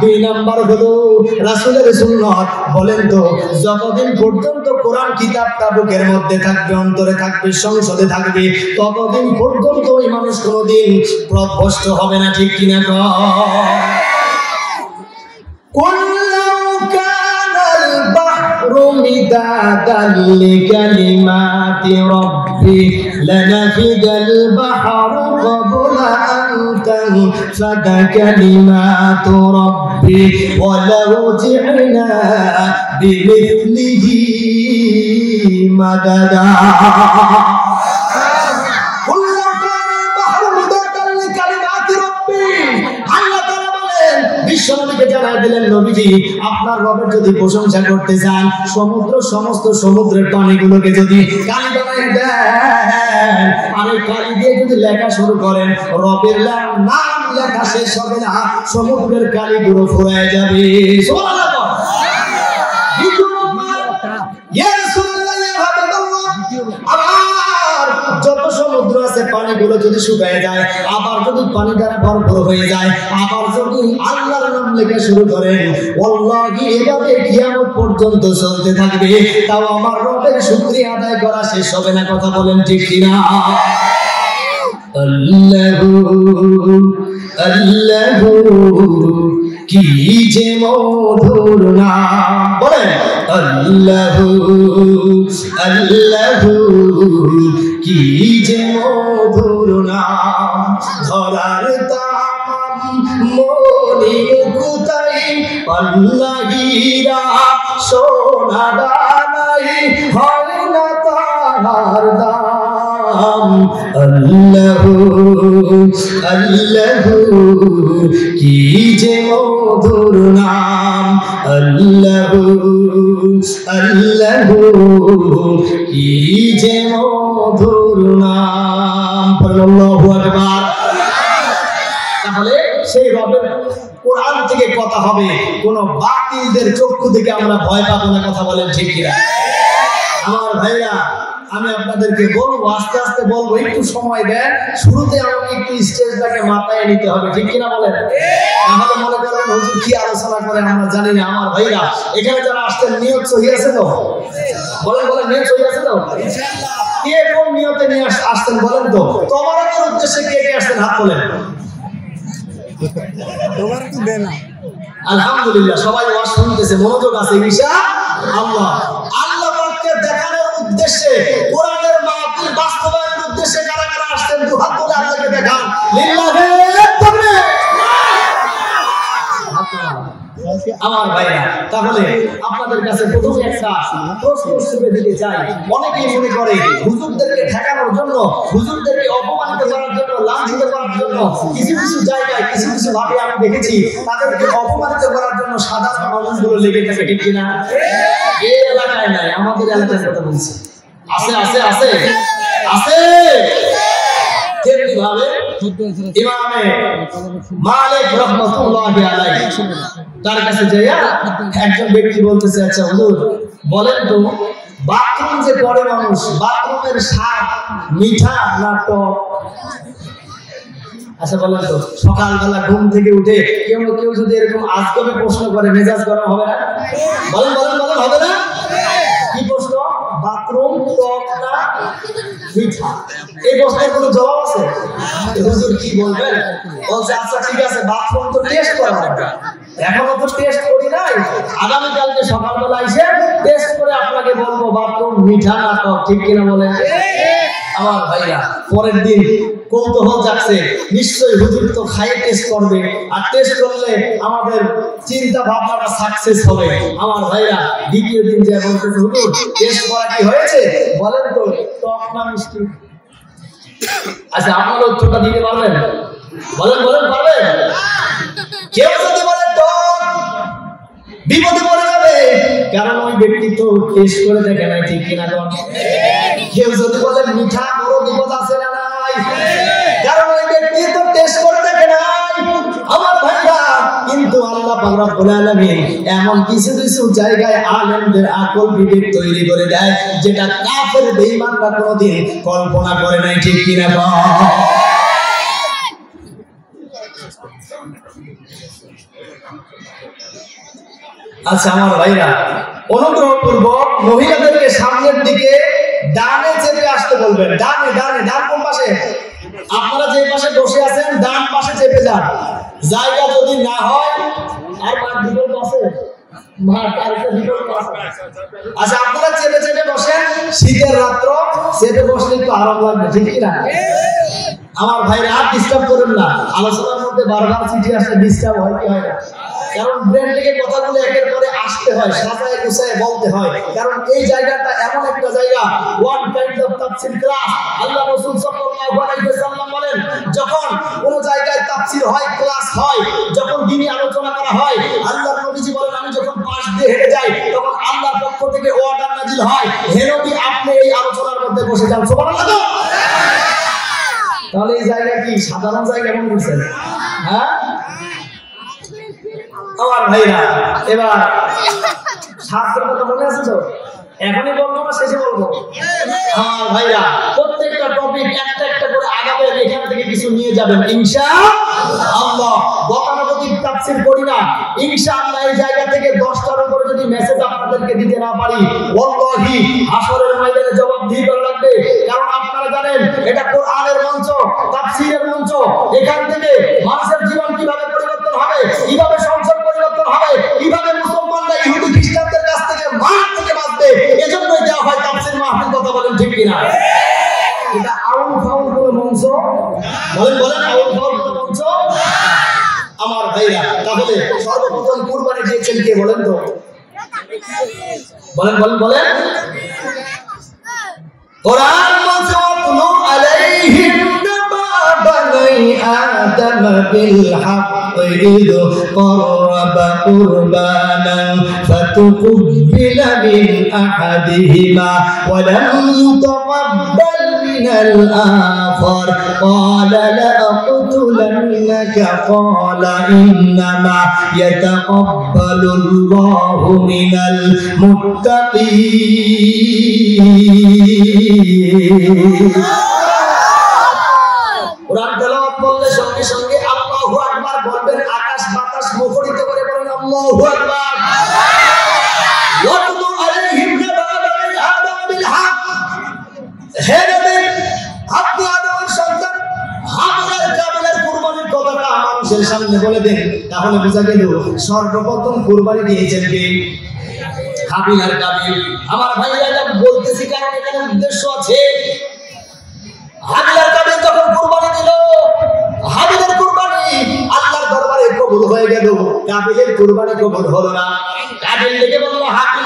দুই নাম্বার হলো রাসূলের সুন্নাত। বলেন তো, যতদিন পর্যন্ত কোরআন কিতাবটা বুকের মধ্যে থাকবে, অন্তরে থাকবে, সংসদে থাকবে, ততদিন পর্যন্ত ওই মানুষ কোনোদিন পথভ্রষ্ট হবে না। ঠিক কিনা? مدادا لكلمات ربي لنفد البحر قبل أن تنفد كلمات ربي ولو جئنا بمثله مددا বিশ্বনবীকে জানাই দিলেন, নবীজি আপনার রবের যদি প্রশংসা করতে চান, সমস্ত সমুদ্রের পানিগুলোকে যদি কালি বানিয়ে দেন, আর এই কালি দিয়ে যদি লেখা শুরু করেন, রবের নাম লেখা শেষ হবে না, সমুদ্রের কালিগুলো ফুরায় যাবে। সুবহানাল্লাহ। যত সমুদ্র আছে পানিগুলো যদি শুকিয়ে যায়, আবার যদি পানি দ্বারা ভরপুর হয়ে যায়, আবার যদি আল্লাহর নাম লেখা শুরু করেন, ওয়াল্লাহি এভাবে কিয়ামত পর্যন্ত চলতে থাকবে, তাও আমার রবের শুকরিয়া আদায় করা শেষ হবে না। কথা বলেন ঠিক কিনা? আল্লাহু আল্লাহু কি যে মধুর নাম, বলেন আল্লাহু আল্লাহু কি যে মধুর নাম, ধরার তাম মনি মুকুতাই আল্লাহিরা সোনা দানাই হয় না তাহার দাম। আল্লাহু আল্লাহু কি যে মধুর নাম, আল্লাহু আল্লাহু কি যে মধুর নাম। আল্লাহু আকবার। তাহলে সেই রবের কোরআন থেকে কথা হবে, কোন বাতিলদের চক্ষু থেকে আমরা ভয় পাবো না। কথা বলেন ঠিক কিনা? আমার ভাইরা, আমি আপনাদেরকে বলবো, আস্তে আস্তে বলবো, একটু সময় দেন। শুরুতে আমাকে একটু স্টেজটাকে মাথায় নিতে হবে। ঠিক কিনা বলেন? আমাদের মনে করবেন হুজুর কি আলোচনা করে আমরা জানি না। আমার ভাইরা, এখানে যারা আসছেন নিয়ত সহি আছে তো? বলেন বলেন, নিয়ত সহি আছে তো? কে কোন নিয়তে নিয়ে আসছেন বলেন তো? তোমার উদ্দেশ্যে কে কে আসছেন হাত তোলেন। আলহামদুলিল্লাহ, সবাই ওয়াজ শুনতেছে, মনোযোগ আছে ইনশাআল্লাহ। আল্লাহ পাককে দেখানোর উদ্দেশ্যে, কোরআনের মাহফিল বাস্তবায়নের উদ্দেশ্যে কারা কারা আসছেন দুই হাত তুলে আল্লাহকে দেখান। লিল্লাহি তাকবীর। আমার ভাইরা, তাহলে আপনাদের কাছে প্রথমে একটা প্রশ্ন ছুড়ে দিতে চাই। অনেকেই মনে করে হুজুরদেরকে ঠেকানোর জন্য, হুজুরদেরকে অপমানিত করার জন্য, লাঞ্ছিত করার জন্য কিছু কিছু জায়গায়, কিছু কিছু ভাবে আমি দেখেছি তাদেরকে অপমানিত করার জন্য সাধারণ মানুষগুলো লেগে থাকে। ঠিক কিনা? এই এলাকায় নাই, আমাদের এলাকার কথা বলছি। আছে আছে আছে আছে। তেমনি ভাবে ইমামে মালিক রাহমাতুল্লাহি আলাইহি তার কাছে যাইয়া একজন ব্যক্তি বলতেছে, আচ্ছা হুজুর বলেন তো, বাথরুম যে করে মানুষ, বাথরুমের স্বাদ মিঠা না টক? আচ্ছা বলেন তো, সকালবেলা ঘুম থেকে উঠে কেউ কেউ যদি এরকম আজগবে প্রশ্ন করে, মেজাজ গরম হবে না? বলেন বলেন বলেন, হবে না? কি প্রশ্ন? বাথরুম টক না মিঠা? এই প্রশ্নের কোনো জবাব আছে? হুজুর কি বলবেন? বলছে আচ্ছা ঠিক আছে, বাথরুম তো টেস্ট করা হবে, এখনো তো টেস্ট করি নাই, আগামীকালকে সকালবেলা এসে টেস্ট করে আপনাকে বলবো বাথরুম মিঠা না টক। ঠিক কিনা বলেন? আমার ভাইরা, পরের দিন কৌতূহল জাগছে, নিশ্চয়ই হুজুর তো খাইয়ে টেস্ট করবে, আর টেস্ট করলে আমাদের চিন্তা ভাবনাটা সাকসেস হবে। আমার ভাইরা, দ্বিতীয় দিন যে বলতেছে হুজুর টেস্ট করা কি হয়েছে, বলেন তো টক না মিষ্টি? আচ্ছা আপনারা উত্তরটা দিতে পারবেন? বলেন বলেন, পারবেন? কেউ যদি বলে টক, বিপদে পড়ে যাবে, কারণ ওই ব্যক্তি তো টেস্ট করে দেখে নাই। ঠিক কিনা? কেউ যদি বলে মিঠা, বড় বিপদ আছে না নাই, কারণ ওই ব্যক্তি তো টেস্ট করে দেখে নাই। আমার ভাইরা, কিন্তু আল্লাহ পাক রব্বুল আলামিন এমন কিছু কিছু জায়গায় আলেমদের আকল বিবেক তৈরি করে দেয়, যেটা কাফের বেঈমানরা কোনোদিন কল্পনা করে নাই। ঠিক কিনা? আচ্ছা আমার ভাইরা, অনুগ্রহ পূর্বক মহিলাদেরকে সামনের দিকে ডানে চেপে আসতে বলবেন। ডানে ডানে, ডান কোন পাশে? আপনারা যে পাশে বসে আছেন ডান পাশে চেপে যান। জায়গা যদি না হয় আর মাঠ বিকল্প আছে, মাঠ আর একটা বিকল্প আছে। আচ্ছা আপনারা চেপে চেপে বসেন, শীতের রাত্র চেপে বসলে একটু আরাম লাগবে, ঠিক কি না? আমার ভাইরা আর ডিস্টার্ব করুন না, আলোচনার মধ্যে বারবার চিঠি আসলে ডিস্টার্ব হয় কি হয় না? কারণ ব্রেন থেকে কথাগুলো একের পরে আসতে হয়, সাজায় গুছায় বলতে হয়। কারণ এই জায়গাটা এমন একটা জায়গা, ওয়ান কাইন্ড অফ তাফসীর ক্লাস। আল্লাহ রাসূল সাল্লাল্লাহু আলাইহি ওয়াসাল্লাম বলেন, যখন কোন জায়গায় তাফসীর হয়, ক্লাস হয়, যখন দ্বীনি আলোচনা করা হয়, আল্লাহর নবীজি বলেন, আমি যখন পাশ দিয়ে হেঁটে যাই তখন আল্লাহর পক্ষ থেকে অর্ডার নাযিল হয়, হে নবী আপনি এই আলোচনার মধ্যে বসে যান। সুবহানাল্লাহ। তাহলে এই জায়গা কি সাধারণ জায়গা মনে করছেন? হ্যাঁ আমার ভাইরা, এবার শাস্ত্রের কথা মনে আছে তো? এখনই বলবো না শেষে বলবো? আমার ভাইরা প্রত্যেকটা টপিক একটা একটা করে আগাবেন, এখান থেকে কিছু নিয়ে যাবেন ইনশাআল্লাহ। গতানুগতিক তাফসীর করি না, ইনশাআল্লাহ এই জায়গা থেকে 10টার উপরে যদি মেসেজ আপনাদেরকে দিতে না পারি, ওয়াল্লাহি হাসরের ময়দানে জবাবদিহি করা লাগবে। কারণ আপনারা জানেন এটা কোরআনের মঞ্চ, তাফসীরের মঞ্চ। এখান থেকে মানুষের জীবন কিভাবে পরিবর্তন হবে, কিভাবে সংসার পরিবর্তন হবে, কিভাবে মুসলমানরা ইহুদি খ্রিস্টানদের কাছ থেকে মার থেকে বাঁচবে, এজন্যই দেওয়া হয় তাফসীর মাহফিল। কথা বলেন ঠিক কিনা? এটা আউল ফাউল কোনো মঞ্চ? বলেন বলেন, আউল ফাউল কোনো মঞ্চ? আমার ভাইরা, তাহলে সর্বপ্রথম কুরবানি দিয়েছেন কে বলেন তো? বলেন বলেন বলেন। কোরআন বলছে, ওয়াতলু আলাইহিম নাবা বানি আদম বিল হক إذ قرب قربانا فتقبل من أحدهما ولم يتقبل من الآخر قال لأقتلنك قال إنما يتقبل الله من المتقين। কোরআন তেলাওয়াত করলে সঙ্গে সঙ্গে আল্লাহু আকবার বলবেন, আকাশ বাতাস মুখরিত করে বলেন আল্লাহু আকবার। ওয়াতলু আলাইহিম নাবা বানি আদম বিল হক, হে নবী আপনি আদমের সন্তান হাবিল কাবিলের কুরবানির কথাটা মানুষের সামনে বলে দেন। তাহলে বোঝা গেল সর্বপ্রথম কুরবানি দিয়েছেন কে? হাবিল আর কাবিল। আমার ভাইরা এটা বলতেছি কারণ এখানে উদ্দেশ্য আছে। হাবিল আর কাবিল যখন কুরবানি দিল, হাবিলের কুরবানি আল্লাহর দরবারে কবুল হয়ে গেল, কাবিলের কুরবানি কবুল হলো না। কাবিল ডেকে বলল, হাবিল